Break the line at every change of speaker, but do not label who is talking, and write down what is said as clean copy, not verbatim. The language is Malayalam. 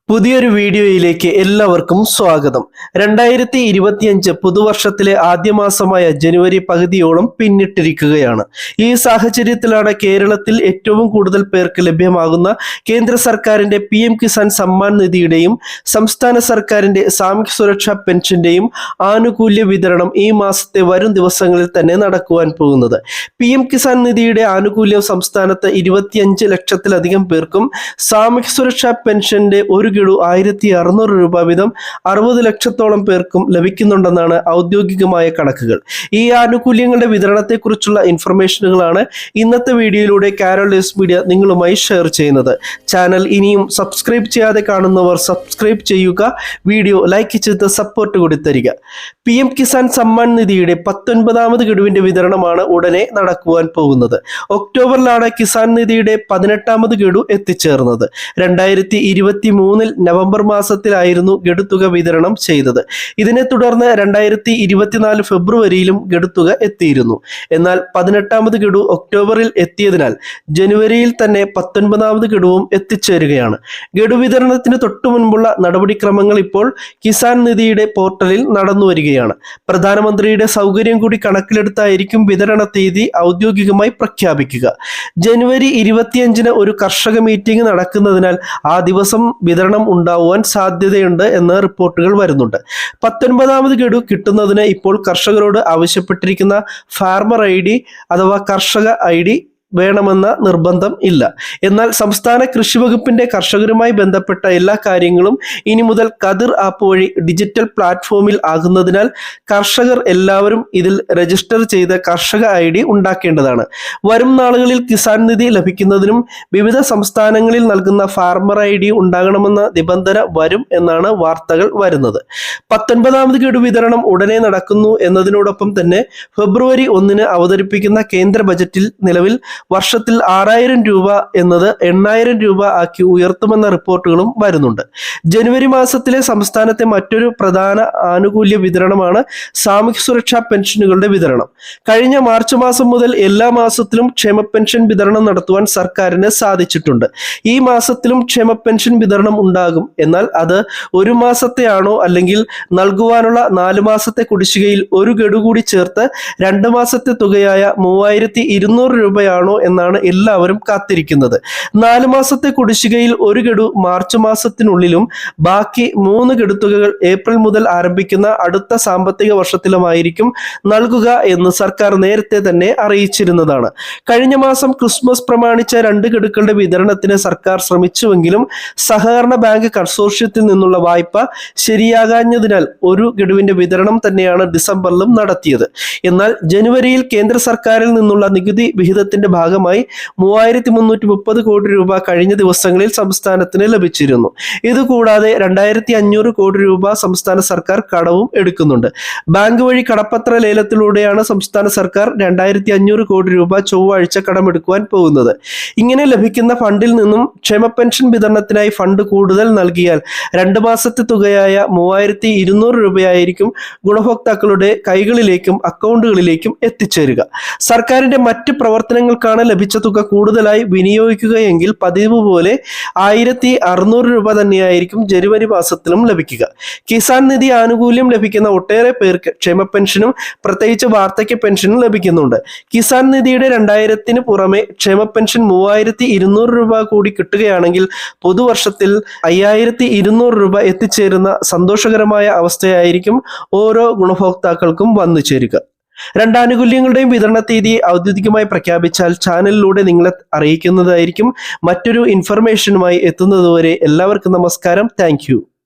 പുതിയൊരു വീഡിയോയിലേക്ക് എല്ലാവർക്കും സ്വാഗതം. 2025 പുതുവർഷത്തിലെ ആദ്യ മാസമായ ജനുവരി പകുതിയോളം പിന്നിട്ടിരിക്കുകയാണ്. ഈ സാഹചര്യത്തിലാണ് കേരളത്തിൽ ഏറ്റവും കൂടുതൽ പേർക്ക് ലഭ്യമാകുന്ന കേന്ദ്ര സർക്കാരിന്റെ PM കിസാൻ സമ്മാൻ നിധിയുടെയും സംസ്ഥാന സർക്കാരിന്റെ സാമൂഹ്യ സുരക്ഷാ പെൻഷന്റെയും ആനുകൂല്യ വിതരണം ഈ മാസത്തെ വരും ദിവസങ്ങളിൽ തന്നെ നടക്കുവാൻ പോകുന്നത്. PM കിസാൻ നിധിയുടെ ആനുകൂല്യം സംസ്ഥാനത്ത് 25 ലക്ഷത്തിലധികം പേർക്കും സാമൂഹ്യ സുരക്ഷാ പെൻഷന്റെ ഒരു ഗഡു 1600 രൂപ വീതം 60 ലക്ഷത്തോളം പേർക്കും ലഭിക്കുന്നുണ്ടെന്നാണ് ഔദ്യോഗികമായ കണക്കുകൾ. ഈ ആനുകൂല്യങ്ങളുടെ വിതരണത്തെക്കുറിച്ചുള്ള ഇൻഫർമേഷനുകളാണ് ഇന്നത്തെ വീഡിയോയിലൂടെ കാരോൾ എസ് മീഡിയ നിങ്ങളുമായി ഷെയർ ചെയ്യുന്നത്. ചാനൽ ഇനിയും സബ്സ്ക്രൈബ് ചെയ്യാതെ കാണുന്നവർ സബ്സ്ക്രൈബ് ചെയ്യുക, വീഡിയോ ലൈക്ക് ചെയ്ത് സപ്പോർട്ട് കൂടി തരിക. PM കിസാൻ സമ്മാൻ നിധിയുടെ 19ാമത് ഗഡുവിന്റെ വിതരണമാണ് ഉടനെ നടക്കുവാൻ പോകുന്നത്. ഒക്ടോബറിലാണ് കിസാൻ നിധിയുടെ 18ാമത് ഗഡു എത്തിച്ചേർന്നത്. 2023 നവംബർ മാസത്തിലായിരുന്നു ഗഡുത്തുക വിതരണം ചെയ്തത്. ഇതിനെ തുടർന്ന് 2024 ഫെബ്രുവരിയിലും ഗഡുത്തുക എത്തിയിരുന്നു. എന്നാൽ 18ാമത് ഗഡു ഒക്ടോബറിൽ എത്തിയതിനാൽ ജനുവരിയിൽ തന്നെ 19ാമത് ഗഡുവും എത്തിച്ചേരുകയാണ്. ഗഡു വിതരണത്തിന് തൊട്ടു മുൻപുള്ള നടപടിക്രമങ്ങൾ ഇപ്പോൾ കിസാൻ നിധിയുടെ പോർട്ടലിൽ നടന്നു വരികയാണ്. പ്രധാനമന്ത്രിയുടെ സൗകര്യം കൂടി കണക്കിലെടുത്തായിരിക്കും വിതരണ തീയതി ഔദ്യോഗികമായി പ്രഖ്യാപിക്കുക. ജനുവരി 25 ഒരു കർഷക മീറ്റിംഗ് നടക്കുന്നതിനാൽ ആ ദിവസം വിതരണം ഉണ്ടാവുവാൻ സാധ്യതയുണ്ട് എന്ന് റിപ്പോർട്ടുകൾ വരുന്നുണ്ട്. 19ാമത് ഗഡു കിട്ടുന്നതിന് ഇപ്പോൾ കർഷകരോട് ആവശ്യപ്പെട്ടിരിക്കുന്ന ഫാർമർ ID അഥവാ കർഷക ID വേണമെന്ന നിർബന്ധം ഇല്ല. എന്നാൽ സംസ്ഥാന കൃഷി വകുപ്പിന്റെ കർഷകരുമായി ബന്ധപ്പെട്ട എല്ലാ കാര്യങ്ങളും ഇനി മുതൽ കതിർ ആപ്പ് വഴി ഡിജിറ്റൽ പ്ലാറ്റ്ഫോമിൽ ആകുന്നതിനാൽ കർഷകർ എല്ലാവരും ഇതിൽ രജിസ്റ്റർ ചെയ്ത് കർഷക ID ഉണ്ടാക്കേണ്ടതാണ്. വരും നാളുകളിൽ കിസാൻ നിധി ലഭിക്കുന്നതിനും വിവിധ സംസ്ഥാനങ്ങളിൽ നൽകുന്ന ഫാർമർ ID ഉണ്ടാകണമെന്ന നിബന്ധന വരും എന്നാണ് വാർത്തകൾ വരുന്നത്. 19ാമത് ഗഡു വിതരണം ഉടനെ നടക്കുന്നു എന്നതിനോടൊപ്പം തന്നെ ഫെബ്രുവരി 1 അവതരിപ്പിക്കുന്ന കേന്ദ്ര ബജറ്റിൽ നിലവിൽ വർഷത്തിൽ 6000 രൂപ എന്നത് 8000 രൂപ ആക്കി ഉയർത്തുമെന്ന റിപ്പോർട്ടുകളും വരുന്നുണ്ട്. ജനുവരി മാസത്തിലെ സംസ്ഥാനത്തെ മറ്റൊരു പ്രധാന ആനുകൂല്യ വിതരണമാണ് സാമൂഹ്യ സുരക്ഷാ പെൻഷനുകളുടെ വിതരണം. കഴിഞ്ഞ മാർച്ച് മാസം മുതൽ എല്ലാ മാസത്തിലും ക്ഷേമ പെൻഷൻ വിതരണം നടത്തുവാൻ സർക്കാരിന് സാധിച്ചിട്ടുണ്ട്. ഈ മാസത്തിലും ക്ഷേമ പെൻഷൻ വിതരണം ഉണ്ടാകും. എന്നാൽ അത് ഒരു മാസത്തെയാണോ അല്ലെങ്കിൽ നൽകുവാനുള്ള 4 മാസത്തെ കുടിശ്ശികയിൽ ഒരു ഗഡു കൂടി ചേർത്ത് 2 മാസത്തെ തുകയായ 3200 രൂപയാണോ എന്നാണ് എല്ലാവരും കാത്തിരിക്കുന്നത്. 4 മാസത്തെ കുടിശ്ശികയിൽ ഒരു ഗഡു മാർച്ച് മാസത്തിനുള്ളിലും ബാക്കി 3 ഗഡുത്തുകകൾ ഏപ്രിൽ മുതൽ ആരംഭിക്കുന്ന അടുത്ത സാമ്പത്തിക വർഷത്തിലുമായിരിക്കും നൽകുക എന്ന് സർക്കാർ നേരത്തെ തന്നെ അറിയിച്ചിരുന്നതാണ്. കഴിഞ്ഞ മാസം ക്രിസ്മസ് പ്രമാണിച്ച 2 ഗഡുക്കളുടെ വിതരണത്തിന് സർക്കാർ ശ്രമിച്ചുവെങ്കിലും സഹകരണ ബാങ്ക് കൺസോർഷ്യത്തിൽ നിന്നുള്ള വായ്പ ശരിയാകാഞ്ഞതിനാൽ ഒരു ഗഡുവിന്റെ വിതരണം തന്നെയാണ് ഡിസംബറിലും നടത്തിയത്. എന്നാൽ ജനുവരിയിൽ കേന്ദ്ര സർക്കാരിൽ നിന്നുള്ള നികുതി വിഹിതത്തിന്റെ ഭാഗമായി 3330 കോടി രൂപ കഴിഞ്ഞ ദിവസങ്ങളിൽ സംസ്ഥാനത്തിന് ലഭിച്ചിരുന്നു. ഇതുകൂടാതെ 2500 കോടി രൂപ സംസ്ഥാന സർക്കാർ കടവും എടുക്കുന്നുണ്ട്. ബാങ്ക് വഴി കടപ്പത്ര ലേലത്തിലൂടെയാണ് സംസ്ഥാന സർക്കാർ 2500 കോടി രൂപ ചൊവ്വാഴ്ച കടമെടുക്കുവാൻ പോകുന്നത്. ഇങ്ങനെ ലഭിക്കുന്ന ഫണ്ടിൽ നിന്നും ക്ഷേമ പെൻഷൻ വിതരണത്തിനായി ഫണ്ട് കൂടുതൽ നൽകിയാൽ 2 മാസത്തെ തുകയായ 3200 രൂപയായിരിക്കും ഗുണഭോക്താക്കളുടെ കൈകളിലേക്കും അക്കൗണ്ടുകളിലേക്കും എത്തിച്ചേരുക. സർക്കാരിന്റെ മറ്റ് പ്രവർത്തനങ്ങൾക്കാണ് ലഭിച്ച തുക കൂടുതലായി വിനിയോഗിക്കുകയെങ്കിൽ പതിവ് പോലെ 1600 രൂപ തന്നെയായിരിക്കും ജനുവരി മാസത്തിലും ലഭിക്കുക. കിസാൻ നിധി ആനുകൂല്യം ലഭിക്കുന്ന ഒട്ടേറെ പേർക്ക് ക്ഷേമ പെൻഷനും പ്രത്യേകിച്ച് വാർദ്ധക്യ പെൻഷനും ലഭിക്കുന്നുണ്ട്. കിസാൻ നിധിയുടെ 2000-ന് പുറമെ ക്ഷേമ പെൻഷൻ 3200 രൂപ കൂടി കിട്ടുകയാണെങ്കിൽ പുതുവർഷത്തിൽ 5200 രൂപ എത്തിച്ചേരുന്ന സന്തോഷകരമായ അവസ്ഥയായിരിക്കും ഓരോ ഗുണഭോക്താക്കൾക്കും വന്നു ചേരുക. 2 ആനുകൂല്യങ്ങളുടെയും വിതരണ തീയതി ഔദ്യോഗികമായി പ്രഖ്യാപിച്ചാൽ ചാനലിലൂടെ നിങ്ങളെ അറിയിക്കുന്നതായിരിക്കും. മറ്റൊരു ഇൻഫർമേഷനുമായി എത്തുന്നതുവരെ എല്ലാവർക്കും നമസ്കാരം. താങ്ക്